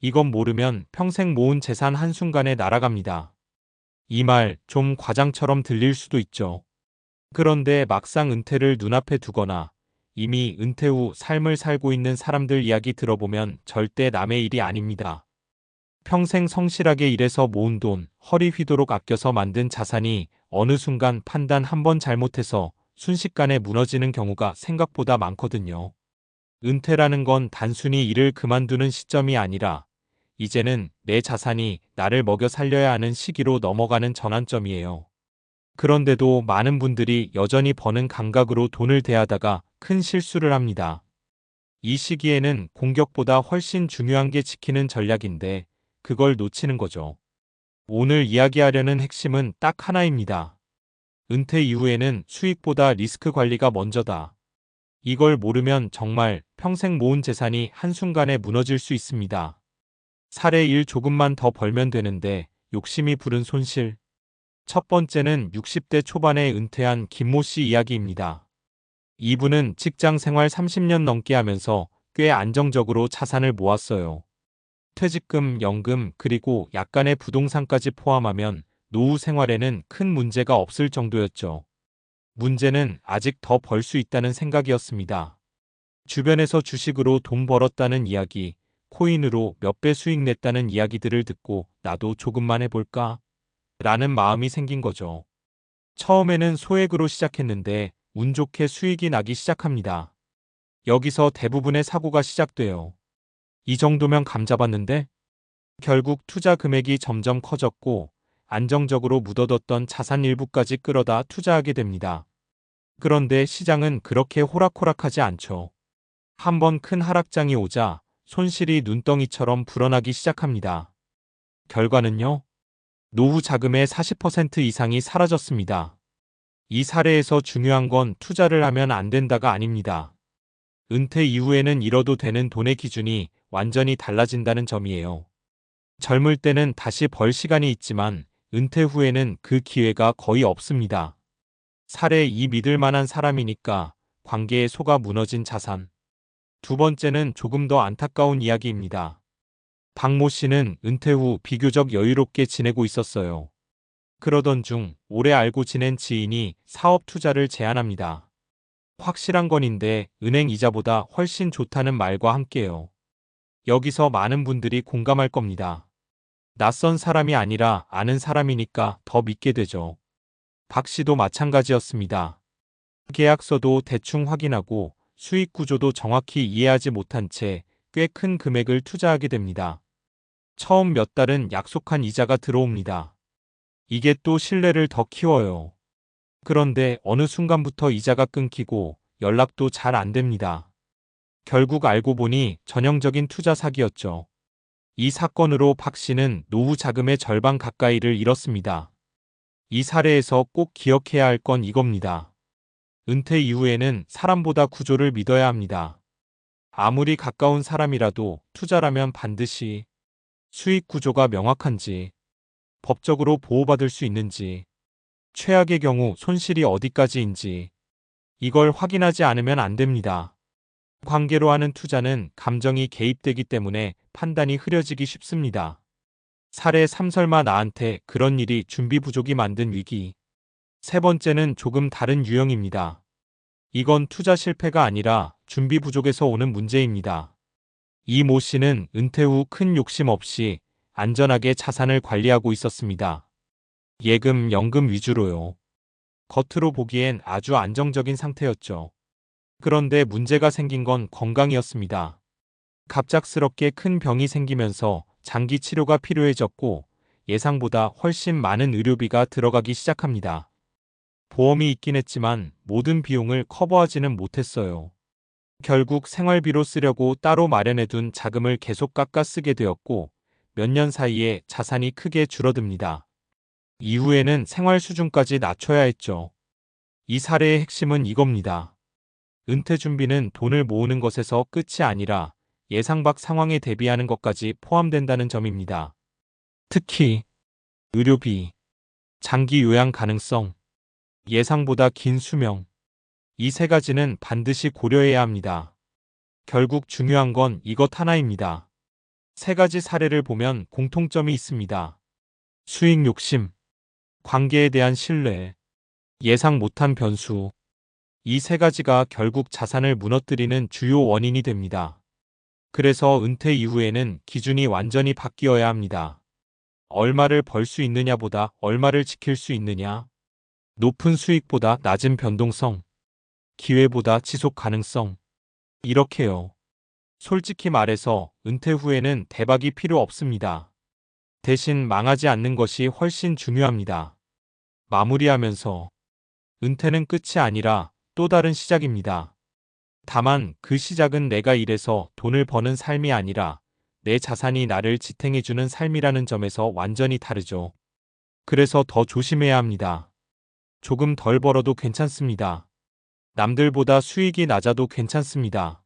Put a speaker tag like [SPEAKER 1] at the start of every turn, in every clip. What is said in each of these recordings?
[SPEAKER 1] 이건 모르면 평생 모은 재산 한순간에 날아갑니다. 이 말 좀 과장처럼 들릴 수도 있죠. 그런데 막상 은퇴를 눈앞에 두거나 이미 은퇴 후 삶을 살고 있는 사람들 이야기 들어보면 절대 남의 일이 아닙니다. 평생 성실하게 일해서 모은 돈, 허리 휘도록 아껴서 만든 자산이 어느 순간 판단 한 번 잘못해서 순식간에 무너지는 경우가 생각보다 많거든요. 은퇴라는 건 단순히 일을 그만두는 시점이 아니라 이제는 내 자산이 나를 먹여 살려야 하는 시기로 넘어가는 전환점이에요. 그런데도 많은 분들이 여전히 버는 감각으로 돈을 대하다가 큰 실수를 합니다. 이 시기에는 공격보다 훨씬 중요한 게 지키는 전략인데 그걸 놓치는 거죠. 오늘 이야기하려는 핵심은 딱 하나입니다. 은퇴 이후에는 수익보다 리스크 관리가 먼저다. 이걸 모르면 정말 평생 모은 재산이 한순간에 무너질 수 있습니다. 사례 1 조금만 더 벌면 되는데 욕심이 부른 손실. 첫 번째는 60대 초반에 은퇴한 김모 씨 이야기입니다. 이분은 직장 생활 30년 넘게 하면서 꽤 안정적으로 자산을 모았어요. 퇴직금, 연금, 그리고 약간의 부동산까지 포함하면 노후 생활에는 큰 문제가 없을 정도였죠. 문제는 아직 더 벌 수 있다는 생각이었습니다. 주변에서 주식으로 돈 벌었다는 이야기, 코인으로 몇 배 수익 냈다는 이야기들을 듣고 나도 조금만 해볼까? 라는 마음이 생긴 거죠. 처음에는 소액으로 시작했는데 운 좋게 수익이 나기 시작합니다. 여기서 대부분의 사고가 시작돼요. 이 정도면 감 잡았는데? 결국 투자 금액이 점점 커졌고 안정적으로 묻어뒀던 자산 일부까지 끌어다 투자하게 됩니다. 그런데 시장은 그렇게 호락호락하지 않죠. 한번 큰 하락장이 오자 손실이 눈덩이처럼 불어나기 시작합니다. 결과는요? 노후 자금의 40% 이상이 사라졌습니다. 이 사례에서 중요한 건 투자를 하면 안 된다가 아닙니다. 은퇴 이후에는 잃어도 되는 돈의 기준이 완전히 달라진다는 점이에요. 젊을 때는 다시 벌 시간이 있지만 은퇴 후에는 그 기회가 거의 없습니다. 사례 2 믿을 만한 사람이니까 관계에 속아 무너진 자산. 두 번째는 조금 더 안타까운 이야기입니다. 박모 씨는 은퇴 후 비교적 여유롭게 지내고 있었어요. 그러던 중 오래 알고 지낸 지인이 사업 투자를 제안합니다. 확실한 건인데 은행 이자보다 훨씬 좋다는 말과 함께요. 여기서 많은 분들이 공감할 겁니다. 낯선 사람이 아니라 아는 사람이니까 더 믿게 되죠. 박 씨도 마찬가지였습니다. 계약서도 대충 확인하고 수익 구조도 정확히 이해하지 못한 채 꽤 큰 금액을 투자하게 됩니다. 처음 몇 달은 약속한 이자가 들어옵니다. 이게 또 신뢰를 더 키워요. 그런데 어느 순간부터 이자가 끊기고 연락도 잘 안 됩니다. 결국 알고 보니 전형적인 투자 사기였죠. 이 사건으로 박 씨는 노후 자금의 절반 가까이를 잃었습니다. 이 사례에서 꼭 기억해야 할 건 이겁니다. 은퇴 이후에는 사람보다 구조를 믿어야 합니다. 아무리 가까운 사람이라도 투자라면 반드시 수익 구조가 명확한지, 법적으로 보호받을 수 있는지, 최악의 경우 손실이 어디까지인지 이걸 확인하지 않으면 안 됩니다. 관계로 하는 투자는 감정이 개입되기 때문에 판단이 흐려지기 쉽습니다. 사례 3 설마 나한테 그런 일이 준비 부족이 만든 위기. 세 번째는 조금 다른 유형입니다. 이건 투자 실패가 아니라 준비 부족에서 오는 문제입니다. 이 모 씨는 은퇴 후 큰 욕심 없이 안전하게 자산을 관리하고 있었습니다. 예금, 연금 위주로요. 겉으로 보기엔 아주 안정적인 상태였죠. 그런데 문제가 생긴 건 건강이었습니다. 갑작스럽게 큰 병이 생기면서 장기 치료가 필요해졌고 예상보다 훨씬 많은 의료비가 들어가기 시작합니다. 보험이 있긴 했지만 모든 비용을 커버하지는 못했어요. 결국 생활비로 쓰려고 따로 마련해둔 자금을 계속 깎아 쓰게 되었고 몇 년 사이에 자산이 크게 줄어듭니다. 이후에는 생활 수준까지 낮춰야 했죠. 이 사례의 핵심은 이겁니다. 은퇴 준비는 돈을 모으는 것에서 끝이 아니라 예상 밖 상황에 대비하는 것까지 포함된다는 점입니다. 특히 의료비, 장기 요양 가능성, 예상보다 긴 수명, 이 세 가지는 반드시 고려해야 합니다. 결국 중요한 건 이것 하나입니다. 세 가지 사례를 보면 공통점이 있습니다. 수익 욕심, 관계에 대한 신뢰, 예상 못한 변수. 이 세 가지가 결국 자산을 무너뜨리는 주요 원인이 됩니다. 그래서 은퇴 이후에는 기준이 완전히 바뀌어야 합니다. 얼마를 벌 수 있느냐보다 얼마를 지킬 수 있느냐. 높은 수익보다 낮은 변동성. 기회보다 지속 가능성. 이렇게요. 솔직히 말해서 은퇴 후에는 대박이 필요 없습니다. 대신 망하지 않는 것이 훨씬 중요합니다. 마무리하면서 은퇴는 끝이 아니라 또 다른 시작입니다. 다만 그 시작은 내가 일해서 돈을 버는 삶이 아니라 내 자산이 나를 지탱해주는 삶이라는 점에서 완전히 다르죠. 그래서 더 조심해야 합니다. 조금 덜 벌어도 괜찮습니다. 남들보다 수익이 낮아도 괜찮습니다.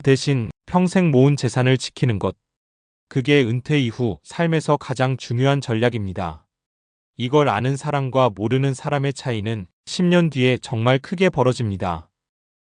[SPEAKER 1] 대신 평생 모은 재산을 지키는 것. 그게 은퇴 이후 삶에서 가장 중요한 전략입니다. 이걸 아는 사람과 모르는 사람의 차이는 10년 뒤에 정말 크게 벌어집니다.